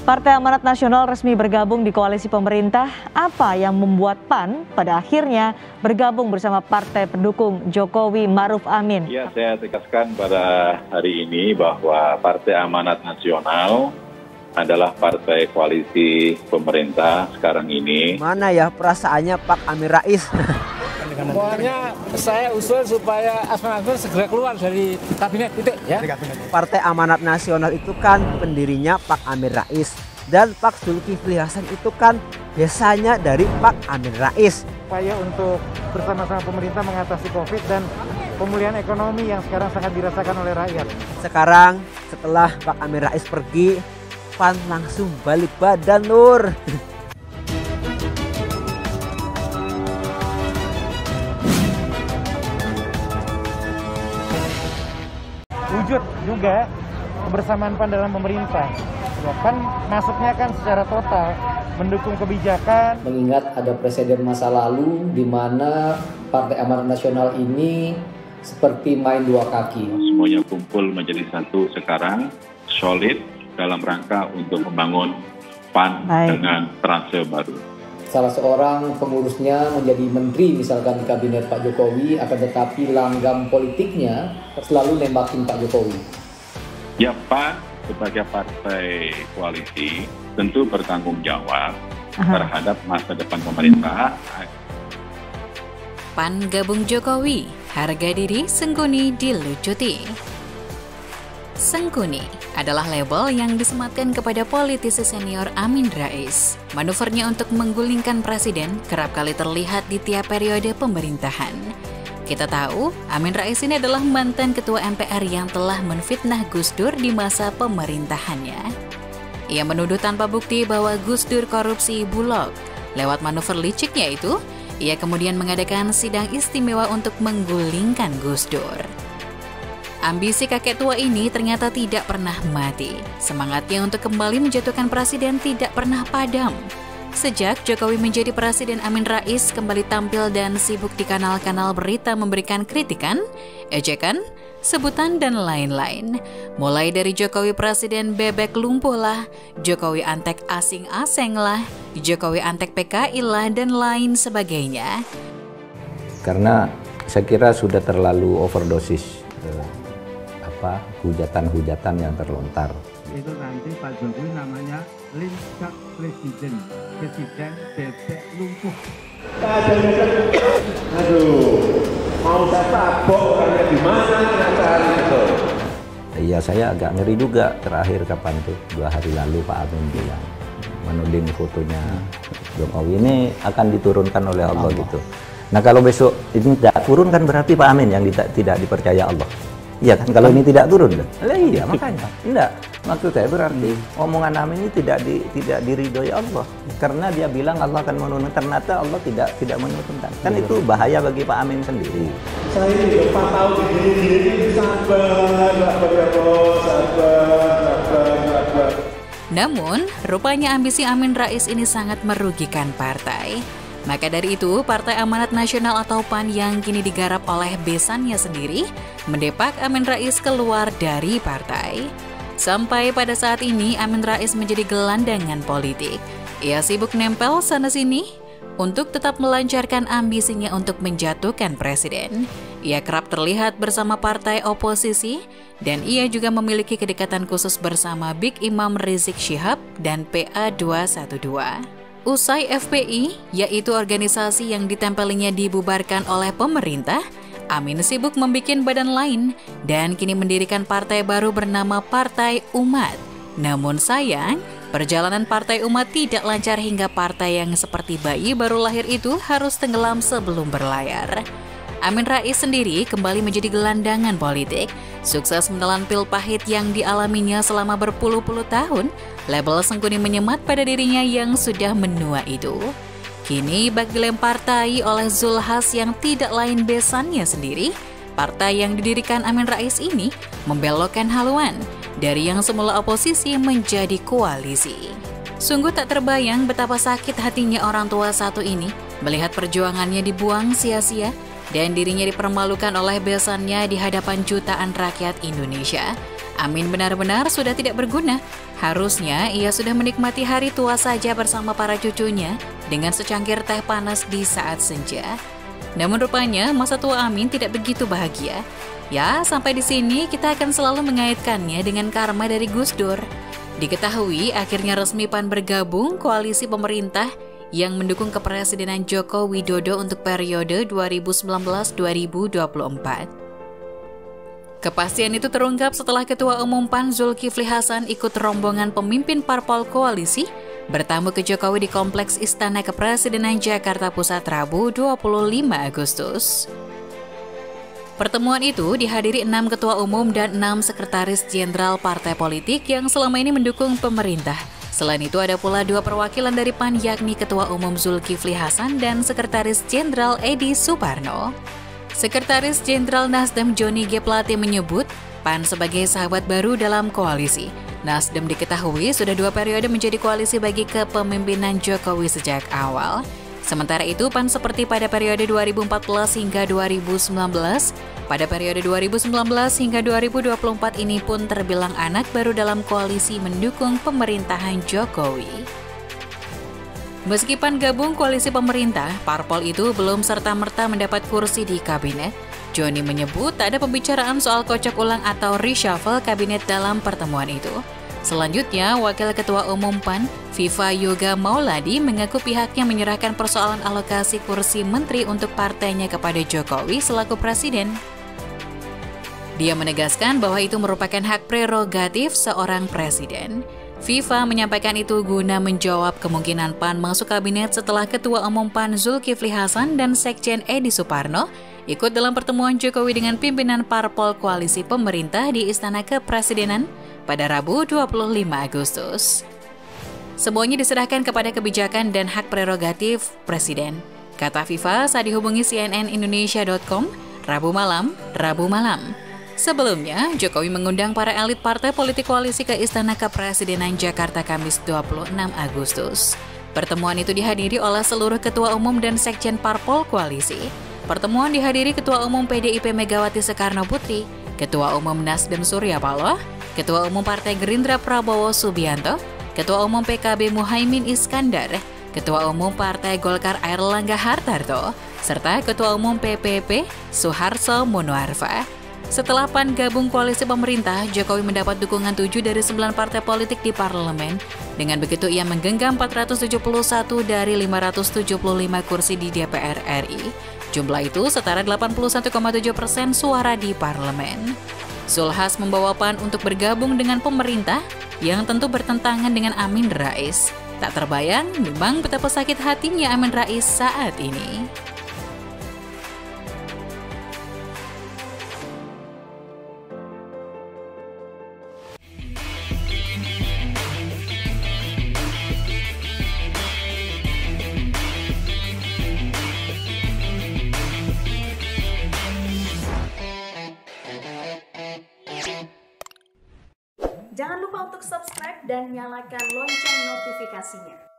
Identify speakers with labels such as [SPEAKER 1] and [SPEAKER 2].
[SPEAKER 1] Partai Amanat Nasional resmi bergabung di koalisi pemerintah. Apa yang membuat PAN pada akhirnya bergabung bersama partai pendukung Jokowi Ma'ruf Amin?
[SPEAKER 2] Ya, saya tegaskan pada hari ini bahwa Partai Amanat Nasional adalah partai koalisi pemerintah sekarang ini.
[SPEAKER 3] Mana ya perasaannya Pak Amin Rais?
[SPEAKER 4] Pokoknya saya usul supaya Asman Abnur segera keluar dari kabinet itu ya.
[SPEAKER 3] Partai Amanat Nasional itu kan pendirinya Pak Amin Rais dan Pak Zulkifli Hasan itu kan biasanya dari Pak Amin Rais.
[SPEAKER 4] Upaya untuk bersama-sama pemerintah mengatasi Covid dan pemulihan ekonomi yang sekarang sangat dirasakan oleh rakyat.
[SPEAKER 3] Sekarang setelah Pak Amin Rais pergi, PAN langsung balik badan Nur.
[SPEAKER 4] Wujud juga kebersamaan PAN dalam pemerintah. Ya, PAN masuknya kan secara total mendukung kebijakan.
[SPEAKER 5] Mengingat ada presiden masa lalu di mana Partai Amanat Nasional ini seperti main dua kaki.
[SPEAKER 2] Semuanya kumpul menjadi satu sekarang, solid dalam rangka untuk membangun PAN dengan transfer baru.
[SPEAKER 5] Salah seorang pengurusnya menjadi menteri misalkan di kabinet Pak Jokowi, akan tetapi langgam politiknya selalu nembakin Pak Jokowi.
[SPEAKER 2] Ya, PAN sebagai partai koalisi tentu bertanggung jawab terhadap masa depan pemerintah.
[SPEAKER 6] PAN gabung Jokowi, harga diri Sengkuni dilucuti. Sengkuni adalah label yang disematkan kepada politisi senior Amin Rais. Manuvernya untuk menggulingkan presiden kerap kali terlihat di tiap periode pemerintahan. Kita tahu, Amin Rais ini adalah mantan ketua MPR yang telah menfitnah Gus Dur di masa pemerintahannya. Ia menuduh tanpa bukti bahwa Gus Dur korupsi Bulog. Lewat manuver liciknya itu, ia kemudian mengadakan sidang istimewa untuk menggulingkan Gus Dur. Ambisi kakek tua ini ternyata tidak pernah mati. Semangatnya untuk kembali menjatuhkan presiden tidak pernah padam. Sejak Jokowi menjadi presiden, Amin Rais kembali tampil dan sibuk di kanal-kanal berita memberikan kritikan, ejekan, sebutan, dan lain-lain. Mulai dari Jokowi presiden bebek lumpuh lah, Jokowi antek asing-aseng lah, Jokowi antek PKI lah, dan lain sebagainya.
[SPEAKER 7] Karena saya kira sudah terlalu overdosis hujatan-hujatan yang terlontar.
[SPEAKER 8] Itu nanti Pak Jokowi namanya lincak presiden bebek lumpuh.
[SPEAKER 9] Aduh, mau saya tabok karena di mana cari itu?
[SPEAKER 7] Iya, saya agak ngeri juga terakhir kapan tuh 2 hari lalu Pak Amin bilang menuding fotonya Jokowi ini akan diturunkan oleh Allah gitu. Nah kalau besok ini tidak turun kan berarti Pak Amin yang tidak dipercaya Allah. Iya kan, kalau ini tidak turun, iya makanya, enggak. Maksud saya berarti omongan Amin ini tidak diridhoi Allah, karena dia bilang Allah akan menurunkan, ternyata Allah tidak menurunkan. Kan itu bahaya bagi Pak Amin sendiri.
[SPEAKER 9] Saya ini 4 tahun begini sabar.
[SPEAKER 6] Namun, rupanya ambisi Amin Rais ini sangat merugikan partai. Maka dari itu, Partai Amanat Nasional atau PAN yang kini digarap oleh besannya sendiri, mendepak Amin Rais keluar dari partai. Sampai pada saat ini, Amin Rais menjadi gelandangan politik. Ia sibuk nempel sana-sini untuk tetap melancarkan ambisinya untuk menjatuhkan presiden. Ia kerap terlihat bersama partai oposisi, dan ia juga memiliki kedekatan khusus bersama Big Imam Rizik Syihab dan PA212. Usai FPI, yaitu organisasi yang ditempelinya dibubarkan oleh pemerintah, Amin sibuk membuat badan lain dan kini mendirikan partai baru bernama Partai Umat. Namun sayang, perjalanan Partai Umat tidak lancar hingga partai yang seperti bayi baru lahir itu harus tenggelam sebelum berlayar. Amin Rais sendiri kembali menjadi gelandangan politik, sukses menelan pil pahit yang dialaminya selama berpuluh-puluh tahun. Label Sengkuni menyemat pada dirinya yang sudah menua itu. Kini bak dilempar tai oleh Zulhas yang tidak lain besannya sendiri. Partai yang didirikan Amin Rais ini membelokkan haluan dari yang semula oposisi menjadi koalisi. Sungguh tak terbayang betapa sakit hatinya orang tua satu ini melihat perjuangannya dibuang sia-sia dan dirinya dipermalukan oleh besannya di hadapan jutaan rakyat Indonesia. Amin benar-benar sudah tidak berguna. Harusnya ia sudah menikmati hari tua saja bersama para cucunya dengan secangkir teh panas di saat senja. Namun rupanya masa tua Amin tidak begitu bahagia. Ya, sampai di sini kita akan selalu mengaitkannya dengan karma dari Gus Dur. Diketahui akhirnya resmi PAN bergabung koalisi pemerintah yang mendukung kepresidenan Joko Widodo untuk periode 2019-2024. Kepastian itu terungkap setelah Ketua Umum PAN Zulkifli Hasan ikut rombongan pemimpin parpol koalisi bertamu ke Jokowi di Kompleks Istana Kepresidenan Jakarta Pusat Rabu 25 Agustus. Pertemuan itu dihadiri 6 ketua umum dan 6 sekretaris jenderal partai politik yang selama ini mendukung pemerintah. Selain itu ada pula 2 perwakilan dari PAN yakni Ketua Umum Zulkifli Hasan dan Sekretaris Jenderal Edi Suparno. Sekretaris Jenderal Nasdem Joni G. Plate menyebut PAN sebagai sahabat baru dalam koalisi. Nasdem diketahui sudah 2 periode menjadi koalisi bagi kepemimpinan Jokowi sejak awal. Sementara itu PAN seperti pada periode 2014 hingga 2019, pada periode 2019 hingga 2024 ini pun terbilang anak baru dalam koalisi mendukung pemerintahan Jokowi. Meski PAN gabung koalisi pemerintah, parpol itu belum serta-merta mendapat kursi di kabinet. Joni menyebut tak ada pembicaraan soal kocok ulang atau reshuffle kabinet dalam pertemuan itu. Selanjutnya, Wakil Ketua Umum PAN, Viva Yoga Mauladi, mengaku pihaknya menyerahkan persoalan alokasi kursi menteri untuk partainya kepada Jokowi selaku presiden. Dia menegaskan bahwa itu merupakan hak prerogatif seorang presiden. Viva menyampaikan itu guna menjawab kemungkinan PAN masuk kabinet setelah Ketua Umum PAN Zulkifli Hasan dan Sekjen Edi Suparno ikut dalam pertemuan Jokowi dengan pimpinan parpol koalisi pemerintah di Istana Kepresidenan pada Rabu 25 Agustus. Semuanya diserahkan kepada kebijakan dan hak prerogatif Presiden, kata Viva saat dihubungi cnnindonesia.com Rabu malam. Sebelumnya, Jokowi mengundang para elit partai politik koalisi ke Istana Kepresidenan Jakarta Kamis 26 Agustus. Pertemuan itu dihadiri oleh seluruh ketua umum dan sekjen parpol koalisi. Pertemuan dihadiri Ketua Umum PDIP Megawati Soekarno Putri, Ketua Umum Nasdem Surya Paloh, Ketua Umum Partai Gerindra Prabowo Subianto, Ketua Umum PKB Muhaimin Iskandar, Ketua Umum Partai Golkar Airlangga Hartarto, serta Ketua Umum PPP Suharto Monoarfa. Setelah PAN gabung koalisi pemerintah, Jokowi mendapat dukungan 7 dari 9 partai politik di parlemen. Dengan begitu ia menggenggam 471 dari 575 kursi di DPR RI. Jumlah itu setara 81,7% suara di parlemen. Zulhas membawa PAN untuk bergabung dengan pemerintah yang tentu bertentangan dengan Amin Rais. Tak terbayang memang betapa sakit hatinya Amin Rais saat ini.
[SPEAKER 10] Jangan lupa untuk subscribe dan nyalakan lonceng notifikasinya.